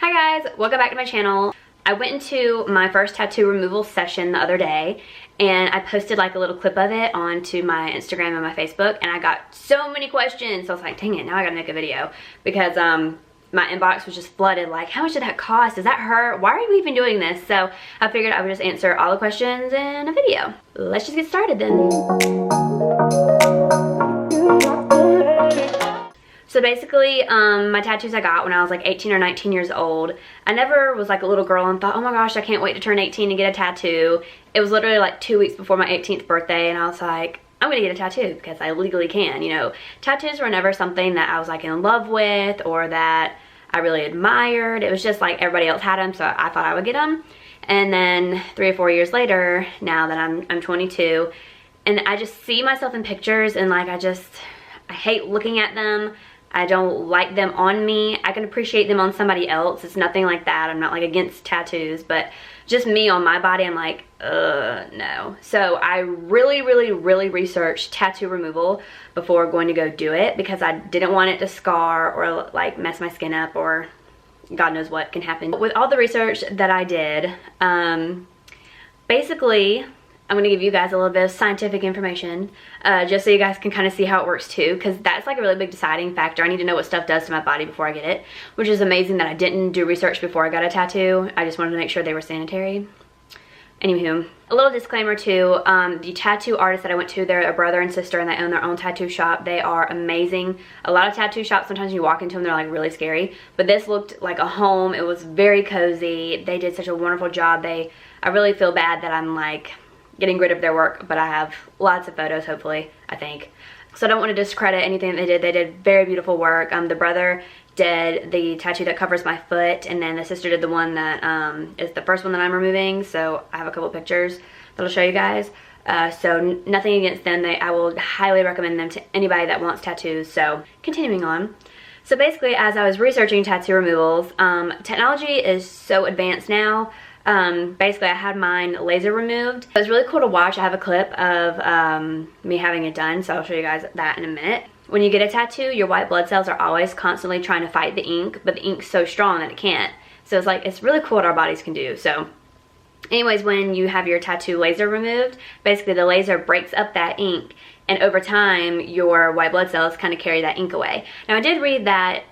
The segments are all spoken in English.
Hi guys, welcome back to my channel. I went into my first tattoo removal session the other day and I posted like a little clip of it onto my Instagram and my Facebook, and I got so many questions. So I was like, dang it, now I gotta make a video because my inbox was just flooded like, how much did that cost? Does that hurt? Why are you even doing this? So I figured I would just answer all the questions in a video. Let's just get started then. So basically, my tattoos I got when I was like 18 or 19 years old. I never was like a little girl and thought, oh my gosh, I can't wait to turn 18 and get a tattoo. It was literally like 2 weeks before my 18th birthday, and I was like, I'm gonna get a tattoo because I legally can, you know. Tattoos were never something that I was like in love with or that I really admired. It was just like everybody else had them, so I thought I would get them. And then 3 or 4 years later, now that I'm 22, and I just see myself in pictures and like I hate looking at them. I don't like them on me. I can appreciate them on somebody else. It's nothing like that. I'm not like against tattoos, but just me on my body, I'm like, no. So I really researched tattoo removal before going to go do it because I didn't want it to scar or like mess my skin up or God knows what can happen. With all the research that I did, basically, I'm gonna give you guys a little bit of scientific information just so you guys can kind of see how it works too, because that's like a really big deciding factor. I need to know what stuff does to my body before I get it, which is amazing that I didn't do research before I got a tattoo. I just wanted to make sure they were sanitary. Anywho, a little disclaimer too, the tattoo artists that I went to, they're a brother and sister and they own their own tattoo shop. They are amazing. A lot of tattoo shops, sometimes you walk into them, they're like really scary, but this looked like a home. It was very cozy. They did such a wonderful job. I really feel bad that I'm like getting rid of their work, but I have lots of photos, hopefully, I think. So I don't want to discredit anything that they did. They did very beautiful work. The brother did the tattoo that covers my foot, and then the sister did the one that is the first one that I'm removing. So I have a couple pictures that I'll show you guys. So nothing against them. I will highly recommend them to anybody that wants tattoos. So continuing on. So basically, as I was researching tattoo removals, technology is so advanced now. Basically I had mine laser removed. It was really cool to watch. I have a clip of me having it done, so I'll show you guys that in a minute. When you get a tattoo, your white blood cells are always constantly trying to fight the ink, but the ink's so strong that it can't. So it's like, it's really cool what our bodies can do. So anyways, when you have your tattoo laser removed, basically the laser breaks up that ink, and over time your white blood cells kind of carry that ink away. Now I did read that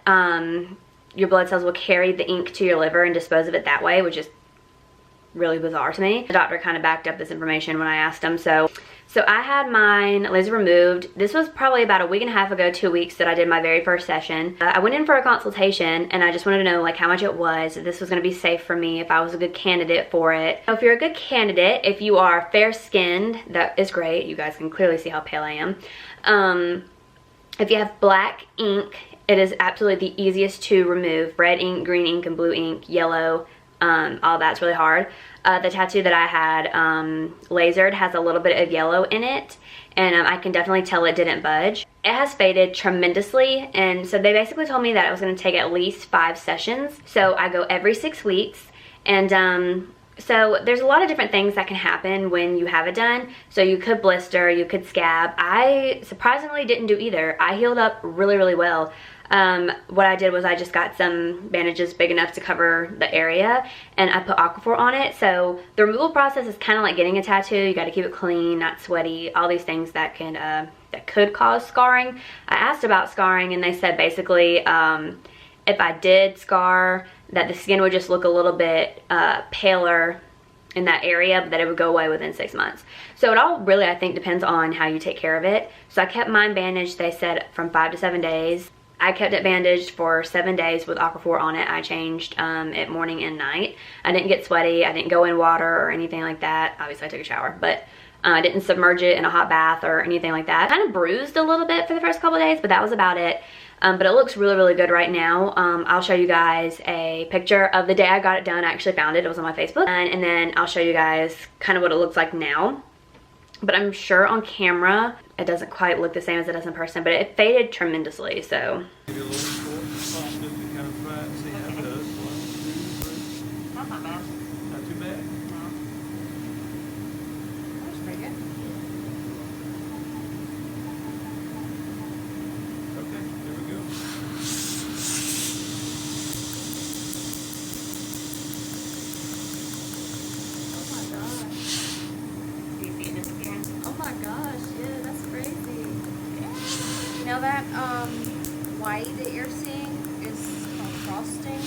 your blood cells will carry the ink to your liver and dispose of it that way, which is really bizarre to me. The doctor kind of backed up this information when I asked him. So I had mine laser removed. This was probably about a week and a half ago, 2 weeks, that I did my very first session. I went in for a consultation and I just wanted to know like how much it was, if this was going to be safe for me, if I was a good candidate for it. So if you're a good candidate, if you are fair skinned, that is great. You guys can clearly see how pale I am. If you have black ink, it is absolutely the easiest to remove. Red ink, green ink, and blue ink, yellow, all that's really hard. The tattoo that I had lasered has a little bit of yellow in it, and I can definitely tell it didn't budge. It has faded tremendously, and so they basically told me that it was going to take at least 5 sessions. So I go every 6 weeks, and so there's a lot of different things that can happen when you have it done. So you could blister, you could scab. I surprisingly didn't do either. I healed up really well. What I did was I just got some bandages big enough to cover the area, and I put Aquaphor on it. So the removal process is kind of like getting a tattoo. You got to keep it clean, not sweaty, all these things that can that could cause scarring. I asked about scarring, and they said basically if I did scar, that the skin would just look a little bit paler in that area, but that it would go away within 6 months. So it all really, I think, depends on how you take care of it. So I kept mine bandaged, they said, from 5 to 7 days. I kept it bandaged for 7 days with Aquaphor on it. I changed it morning and night. I didn't get sweaty. I didn't go in water or anything like that. Obviously I took a shower, but I didn't submerge it in a hot bath or anything like that. Kind of bruised a little bit for the first couple of days, but that was about it. But it looks really good right now. I'll show you guys a picture of the day I got it done. I actually found it. It was on my Facebook. And then I'll show you guys kind of what it looks like now. But I'm sure on camera it doesn't quite look the same as it does in person, but it faded tremendously, so. Not that bad. Not too bad? No. That's pretty good. Okay, here we go. Now that white that you're seeing is called frosting,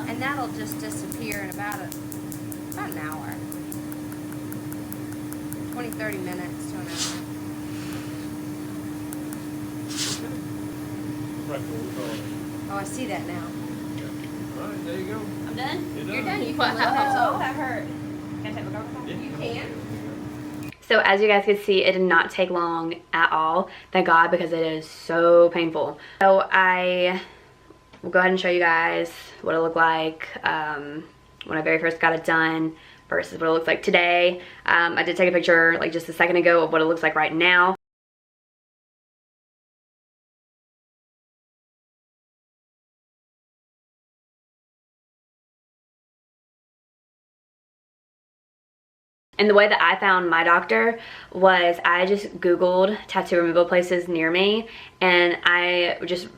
and that'll just disappear in about an hour. 20-30 minutes to an hour. Oh, I see that now. Alright, there you go. I'm done? You're done. You What? can lift this How off. that hurt? Can I take my garbage off? You can. So as you guys can see, it did not take long at all. Thank God, because it is so painful. So I will go ahead and show you guys what it looked like when I very first got it done versus what it looks like today. I did take a picture like just a second ago of what it looks like right now. And the way that I found my doctor was I just Googled tattoo removal places near me, and I just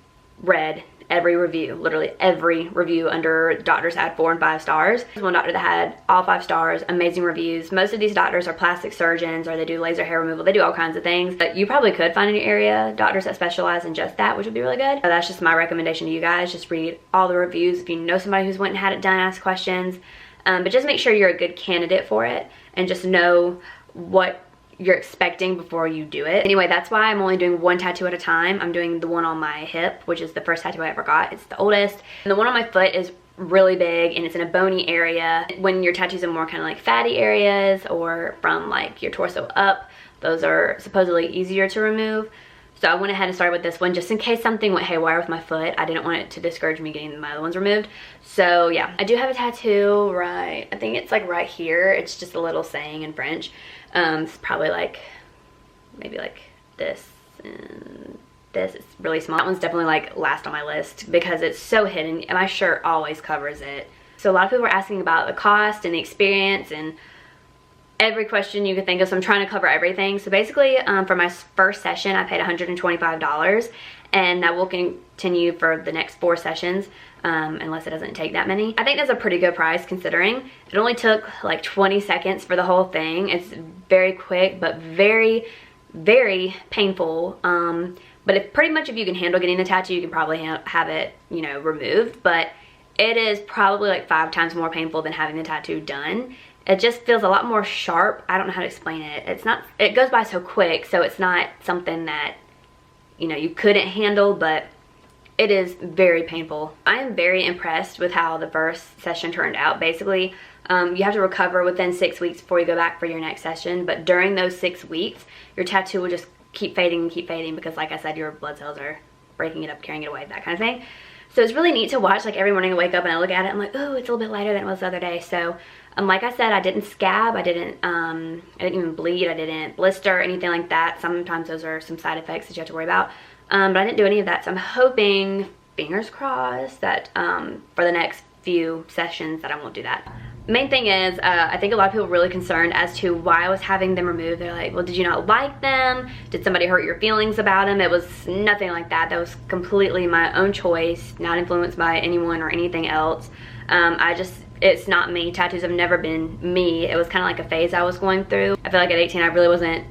read every review, literally every review under doctors that had 4 and 5 stars. There's one doctor that had all 5 stars, amazing reviews. Most of these doctors are plastic surgeons, or they do laser hair removal. They do all kinds of things. But you probably could find in your area doctors that specialize in just that, which would be really good. So that's just my recommendation to you guys. Just read all the reviews. If you know somebody who's went and had it done, ask questions. But just make sure you're a good candidate for it, and just know what you're expecting before you do it. Anyway, that's why I'm only doing 1 tattoo at a time. I'm doing the one on my hip, which is the first tattoo I ever got. It's the oldest. And the one on my foot is really big, and it's in a bony area. When your tattoos are more kind of like fatty areas or from like your torso up, those are supposedly easier to remove. So I went ahead and started with this one just in case something went haywire with my foot. I didn't want it to discourage me getting my other ones removed. So yeah, I do have a tattoo right, I think it's like right here. It's just a little saying in French. It's probably like, maybe like this and this. It's really small. That one's definitely like last on my list because it's so hidden, and my shirt always covers it. So a lot of people were asking about the cost and the experience and every question you could think of, so I'm trying to cover everything. So basically, for my first session, I paid $125, and that will continue for the next 4 sessions, unless it doesn't take that many. I think that's a pretty good price considering it only took like 20 seconds for the whole thing. It's very quick, but very, very painful. But if pretty much if you can handle getting a tattoo, you can probably have it, you know, removed. But it is probably like 5 times more painful than having the tattoo done. It just feels a lot more sharp. I don't know how to explain it. It's not, it goes by so quick, so it's not something that, you know, you couldn't handle, but it is very painful. I am very impressed with how the first session turned out. Basically, you have to recover within 6 weeks before you go back for your next session, but during those 6 weeks, your tattoo will just keep fading because, like I said, your blood cells are breaking it up, carrying it away, that kind of thing. So it's really neat to watch. Like every morning I wake up and I look at it, I'm like, oh, it's a little bit lighter than it was the other day. So like I said, I didn't scab, I didn't even bleed, I didn't blister, anything like that. Sometimes those are some side effects that you have to worry about. But I didn't do any of that. So I'm hoping, fingers crossed, that for the next few sessions that I won't do that. Main thing is, I think a lot of people are really concerned as to why I was having them removed. They're like, well, did you not like them? Did somebody hurt your feelings about them? It was nothing like that. That was completely my own choice, not influenced by anyone or anything else. It's not me. Tattoos have never been me. It was kind of like a phase I was going through. I feel like at 18 I really wasn't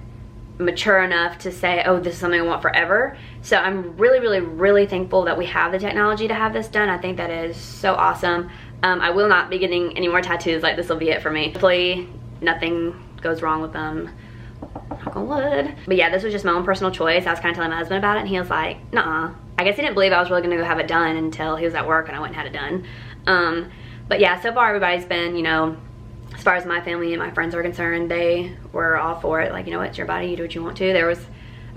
mature enough to say, oh, this is something I want forever. So I'm really, really, really thankful that we have the technology to have this done. I think that is so awesome. I will not be getting any more tattoos. Like, this will be it for me. Hopefully nothing goes wrong with them. Knock on wood. But yeah, this was just my own personal choice. I was kind of telling my husband about it, and he was like, nuh-uh. I guess he didn't believe I was really gonna go have it done until he was at work and I went and had it done. But yeah, so far everybody's been, you know, as far as my family and my friends are concerned, they were all for it. Like, you know what, it's your body, you do what you want to. There was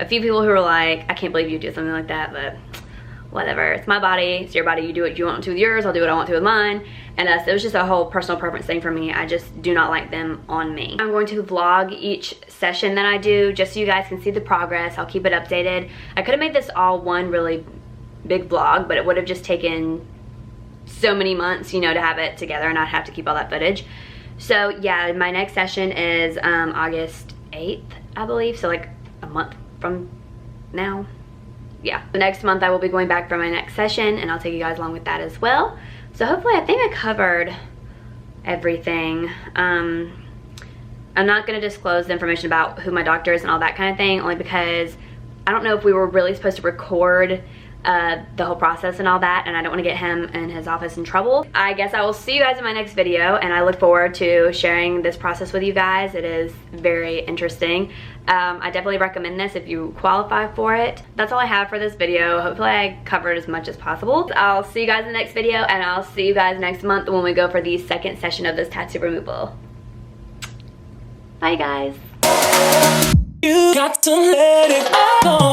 a few people who were like, I can't believe you do something like that, but whatever. It's my body, it's your body, you do what you want to with yours, I'll do what I want to with mine. And it was just a whole personal preference thing for me. I just do not like them on me. I'm going to vlog each session that I do just so you guys can see the progress. I'll keep it updated. I could have made this all one really big vlog, but it would have just taken so many months, you know, to have it together, and I'd have to keep all that footage. So yeah, my next session is August 8th, I believe, so like a month from now. Yeah, the next month I will be going back for my next session, and I'll take you guys along with that as well. So hopefully, I think I covered everything. I'm not going to disclose the information about who my doctor is and all that kind of thing, only because I don't know if we were really supposed to record the whole process and all that, and I don't want to get him and his office in trouble. I guess I will see you guys in my next video, and I look forward to sharing this process with you guys. It is very interesting. I definitely recommend this if you qualify for it. That's all I have for this video. Hopefully I covered as much as possible. I'll see you guys in the next video, and I'll see you guys next month when we go for the second session of this tattoo removal. Bye guys. You got to let it go.